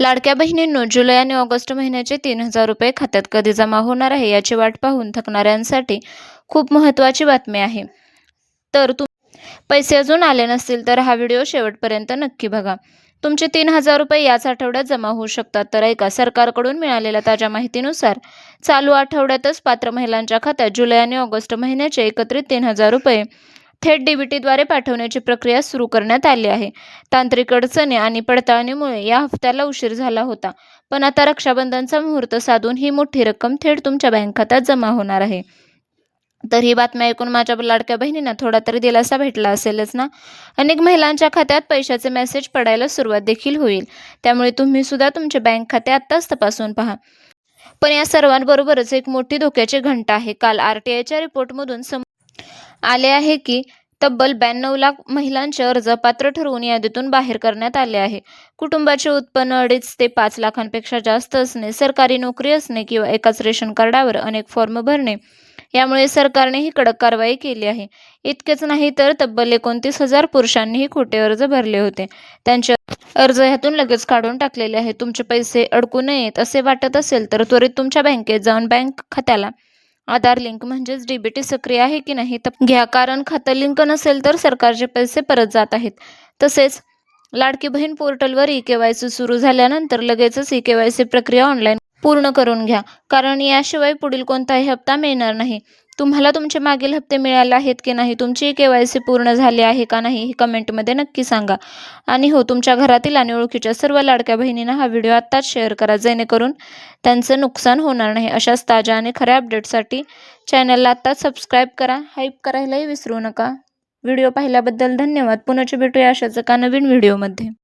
लाडक्या बहिणींनो, जुलै आणि ऑगस्ट महिन्याचे 3,000 रुपये खात्यात कधी जमा होणार आहे याची वाट पाहून थकणाऱ्यांसाठी खूप महत्त्वाची बातमी आहे. तर पैसे अजून आले नसतील तर हा व्हिडिओ शेवटपर्यंत नक्की बघा. तुमचे 3,000 रुपये याच आठवड्यात जमा होऊ शकतात. तर ऐका, सरकारकडून मिळालेल्या ताज्या माहितीनुसार चालू आठवड्यातच पात्र महिलांच्या खात्यात जुलै आणि ऑगस्ट महिन्याचे एकत्रित 3,000 रुपये थेट डीबीटीद्वारे पाठवण्याची प्रक्रिया सुरू करण्यात आली आहे. तांत्रिक अडचणी आणि पडताळणीमुळे या हप्त्याला उशीर झाला होता, पण आता रक्षाबंधनचा मुहूर्त साधून ही मोठी रक्कम थेट तुमच्या बँक खात्यात जमा होणार आहे. तर ही बातमी ऐकून माझ्या लाडक्या बहिणींना थोडा तरी दिलासा भेटला असेलच ना. अनेक महिलांच्या खात्यात पैशाचे मेसेज पडायला सुरुवात देखील होईल. त्यामुळे तुम्ही सुद्धा तुमचे बँक खाते आत्ताच तपासून पहा. पण या सर्वांबरोबरच एक मोठी धोक्याची घंटा आहे. काल आरटीआयच्या रिपोर्टमधून आले आहे की तब्बल 92 लाख महिलांचे अर्ज अपात्र ठरवून यादीतून बाहेर करण्यात आले आहे. कुटुंबाचे उत्पन्न 2.5 ते 5 लाखांपेक्षा जास्त असणे, सरकारी नोकरी असणे किंवा एकाच रेशन कार्डावर अनेक फॉर्म भरणे यामुळे सरकारने ही कडक कारवाई केली आहे. इतकेच नाही तर तब्बल 29,000 पुरुषांनीही खोटे अर्ज भरले होते. त्यांचे अर्ज ह्यातून लगेच काढून टाकलेले आहेत. तुमचे पैसे अडकू नयेत असे वाटत असेल तर त्वरित तुमच्या बँकेत जाऊन बँक खात्याला आधार लिंक म्हणजेच डीबीटी सक्रिय आहे की नाही घ्या, कारण खातं लिंक नसेल तर सरकारचे पैसे परत जात आहेत. तसेच लाडकी बहीण पोर्टलवर ई-केवायसी सुरू झाल्यानंतर लगेचच ई-केवायसी प्रक्रिया ऑनलाईन पूर्ण करून घ्या, कारण याशिवाय पुढील कोणताही हप्ता मिळणार नाही. तुम्हाला तुमचे मागील हप्ते मिळाले आहेत की नाही, तुमची ई-केवायसी पूर्ण झाली आहे का नाही हे कमेंटमध्ये नक्की सांगा. आणि हो, तुमच्या घरातील आणि ओळखीच्या सर्व लाडक्या बहिणींना हा व्हिडिओ आत्ताच शेअर करा, जेणेकरून त्यांचं नुकसान होणार नाही. अशाच ताज्या आणि खऱ्या अपडेट्ससाठी चॅनलला आत्ताच सबस्क्राईब करा. हाईप करायलाही विसरू नका. व्हिडिओ पाहिल्याबद्दल धन्यवाद. पुन्हा भेटूया अशाच एका नवीन व्हिडिओमध्ये.